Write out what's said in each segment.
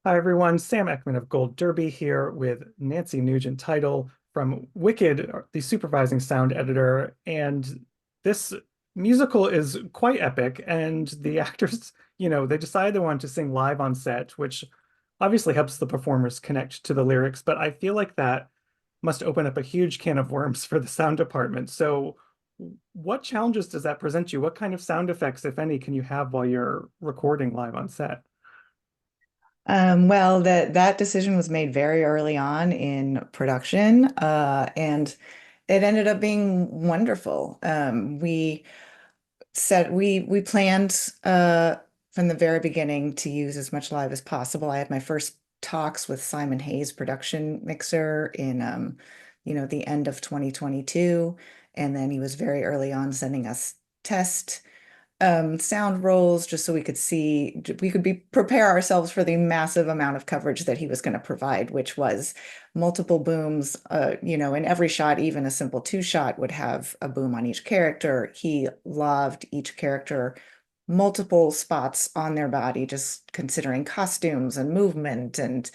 Hi, everyone. Sam Eckmann of Gold Derby here with Nancy Nugent Title from Wicked, the supervising sound editor. And this musical is quite epic. And the actors, they decided they wanted to sing live on set, which obviously helps the performers connect to the lyrics. But I feel like that must open up a huge can of worms for the sound department. So, what challenges does that present you? What kind of sound effects, if any, can you have while you're recording live on set? Well, that decision was made very early on in production, and it ended up being wonderful. We planned from the very beginning to use as much live as possible. I had my first talks with Simon Hayes, production mixer, in the end of 2022, and then he was very early on sending us test sound rolls just so we could be prepare ourselves for the massive amount of coverage that he was going to provide, which was multiple booms. In every shot, even a simple two shot would have a boom on each character. He loved each character, multiple spots on their body, just considering costumes and movement and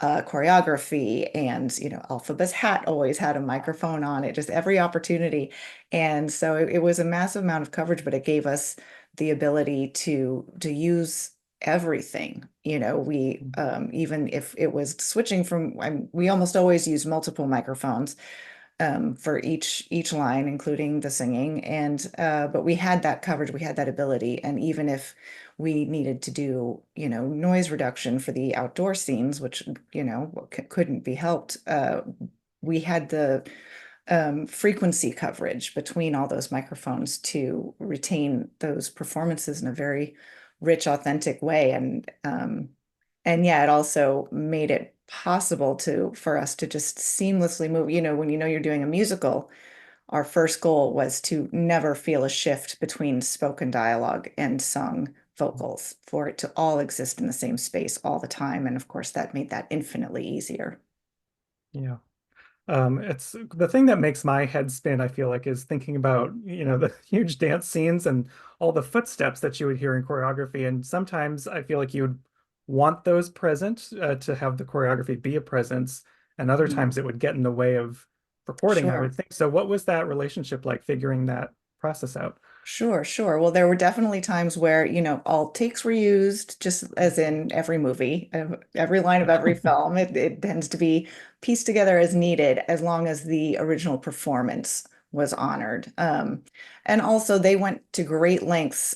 choreography. And Alphaba's hat always had a microphone on it, just every opportunity. And so it was a massive amount of coverage, but it gave us the ability to use everything. We even if it was switching from, we almost always use multiple microphones for each line, including the singing. And but we had that coverage, we had that ability, and even if we needed to do, noise reduction for the outdoor scenes, which couldn't be helped, we had the frequency coverage between all those microphones to retain those performances in a very rich, authentic way. And yeah, it also made it possible for us to just seamlessly move. When you're doing a musical, our first goal was to never feel a shift between spoken dialogue and sung vocals, for it to all exist in the same space all the time. And of course, that made that infinitely easier. Yeah. It's the thing that makes my head spin, I feel like, is thinking about, the huge dance scenes and all the footsteps that you would hear in choreography. And sometimes I feel like you would want those present to have the choreography be a presence. And other Mhm. times it would get in the way of recording, I would Sure. think. So what was that relationship like figuring that process out? Sure, sure. Well, there were definitely times where, all takes were used, just as in every movie, every line of every film. It tends to be pieced together as needed, as long as the original performance was honored. And also, they went to great lengths.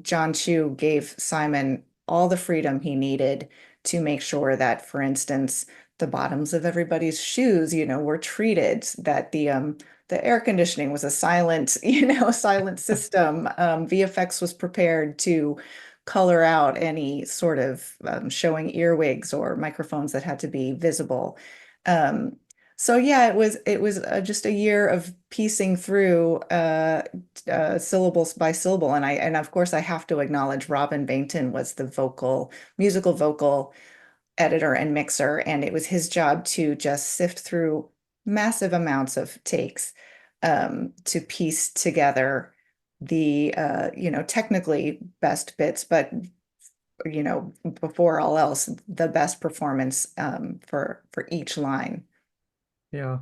John Chu gave Simon all the freedom he needed to make sure that, for instance, the bottoms of everybody's shoes, were treated, that the air conditioning was a silent, silent system. VFX was prepared to color out any sort of showing earwigs or microphones that had to be visible. Um, so yeah, it was just a year of piecing through syllables by syllable, and of course I have to acknowledge Robin Bainton was the musical vocal editor and mixer, and it was his job to just sift through massive amounts of takes to piece together the technically best bits, but before all else, the best performance for each line. Yeah.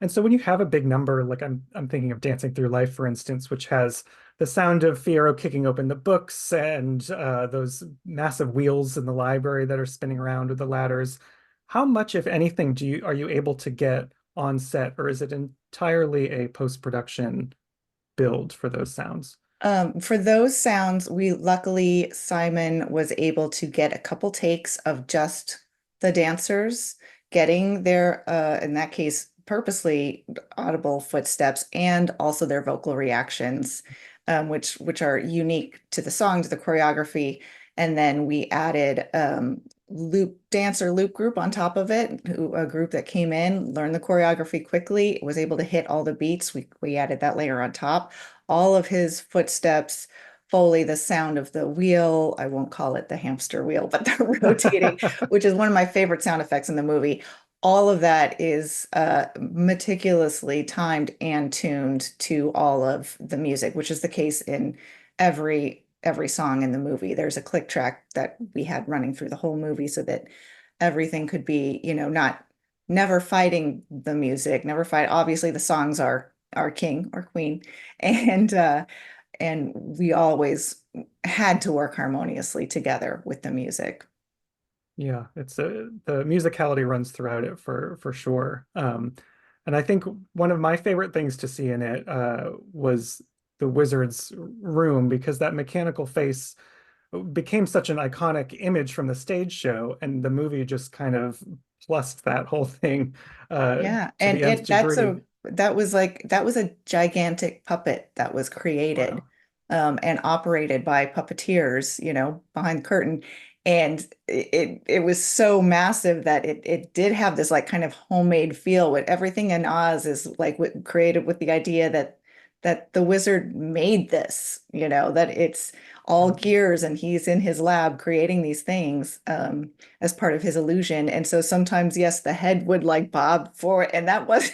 And so when you have a big number, like I'm thinking of Dancing Through Life, for instance, which has the sound of Fiyero kicking open the books and those massive wheels in the library that are spinning around with the ladders. How much, if anything, are you able to get on set, or is it entirely a post-production build for those sounds? For those sounds, we luckily Simon was able to get a couple takes of just the dancers getting their, in that case, purposely audible footsteps and also their vocal reactions, which are unique to the song, to the choreography. And then we added loop group on top of it, a group that came in, learned the choreography quickly, was able to hit all the beats. We added that layer on top, all of his footsteps, Foley, the sound of the wheel. I won't call it the hamster wheel, but the rotating, which is one of my favorite sound effects in the movie. All of that is meticulously timed and tuned to all of the music, which is the case in every every song in the movie. There's a click track that we had running through the whole movie so that everything could be, not never fighting the music, never fight. Obviously, the songs are king or queen, and we always had to work harmoniously together with the music. Yeah, the musicality runs throughout it for sure. And I think one of my favorite things to see in it was the wizard's room because that mechanical face became such an iconic image from the stage show, and the movie just kind of plussed that whole thing Yeah, to and the nth it that's degree. a that was a gigantic puppet that was created Wow. and operated by puppeteers, behind the curtain. And it was so massive that it did have this like kind of homemade feel. With everything in Oz is like created with the idea that the wizard made this, that it's all gears and he's in his lab creating these things. As part of his illusion. And so sometimes, yes, the head would like bob forward, and that was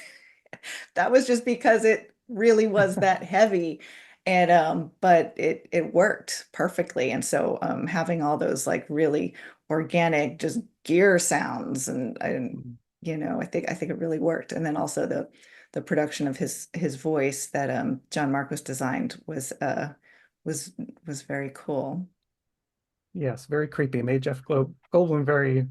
that was just because it really was that heavy. And but it worked perfectly. And so having all those like really organic just gear sounds and I think it really worked. And then also the production of his voice that John Marcos designed was was very cool. Yes, very creepy. Made Goldblum very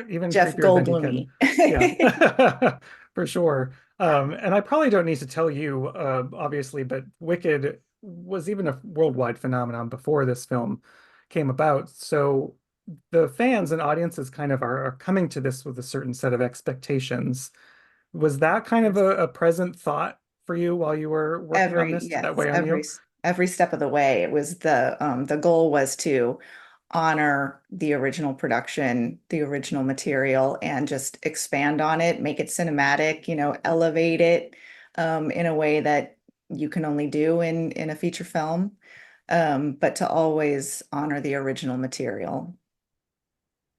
even Jeff creepier than he can. Goldblum-y. Yeah, for sure. And I probably don't need to tell you, obviously, but Wicked was even a worldwide phenomenon before this film came about. So the fans and audiences kind of are coming to this with a certain set of expectations. Was that kind of a present thought for you while you were working on Every this? Did that yes, weigh on you? every step of the way. It was the goal was to honor the original production, the original material, and just expand on it, make it cinematic, elevate it in a way that you can only do in a feature film. But to always honor the original material.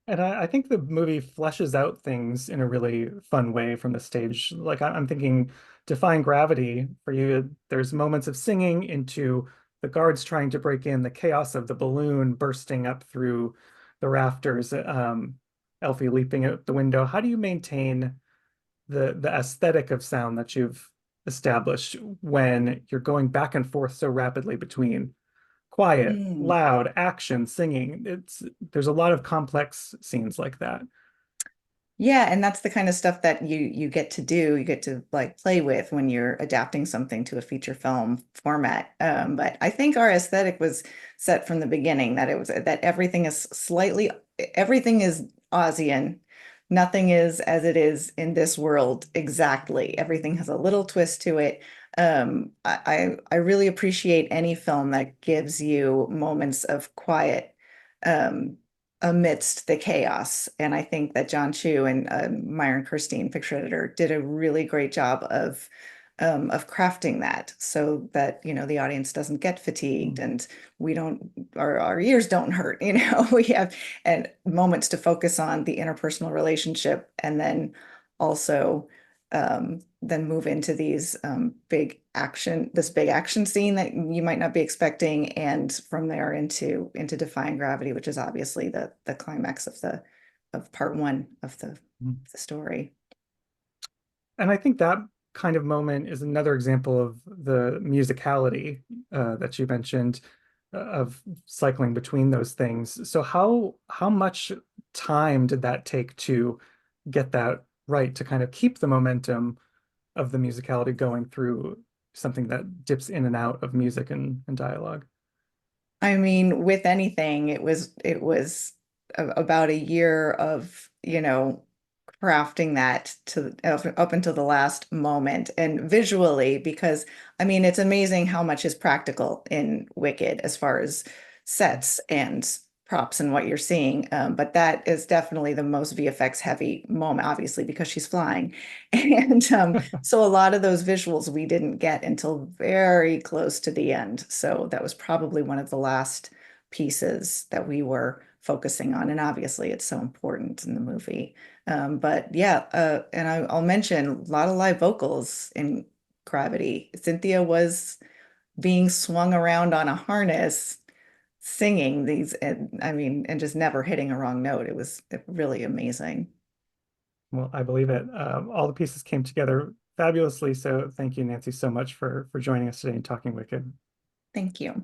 And I think the movie fleshes out things in a really fun way from the stage. Like I'm thinking Defying Gravity for you, there's moments of singing into the guards trying to break in, the chaos of the balloon bursting up through the rafters, Elfie leaping out the window. How do you maintain the aesthetic of sound that you've established when you're going back and forth so rapidly between quiet, Mm. loud, action, singing? There's a lot of complex scenes like that. Yeah, and that's the kind of stuff that you get to do, you get to like play with when you're adapting something to a feature film format. But I think our aesthetic was set from the beginning that it was that everything is Aussian. Nothing is as it is in this world exactly. Everything has a little twist to it. I really appreciate any film that gives you moments of quiet. Um, Amidst the chaos. And I think that John Chu and Myron Kirstein, picture editor, did a really great job of crafting that so that the audience doesn't get fatigued and we don't our ears don't hurt. We have and moments to focus on the interpersonal relationship and then also then move into these this big action scene that you might not be expecting, and from there into Defying Gravity, which is obviously the climax of part one of the story. And I think that kind of moment is another example of the musicality that you mentioned of cycling between those things. So how much time did that take to get that right to kind of keep the momentum of the musicality going through something that dips in and out of music and dialogue? I mean, with anything, it was about a year of, crafting that to up until the last moment and visually, because I mean, it's amazing how much is practical in Wicked as far as sets and props and what you're seeing. But that is definitely the most VFX heavy moment, obviously, because she's flying. And so a lot of those visuals we didn't get until very close to the end. So that was probably one of the last pieces that we were focusing on. And obviously, it's so important in the movie. But yeah, and I'll mention a lot of live vocals in Gravity. Cynthia was being swung around on a harness singing these, and I mean, and just never hitting a wrong note. It was really amazing. Well, I believe it. All the pieces came together fabulously. So thank you, Nancy, so much for joining us today and talking Wicked. Thank you.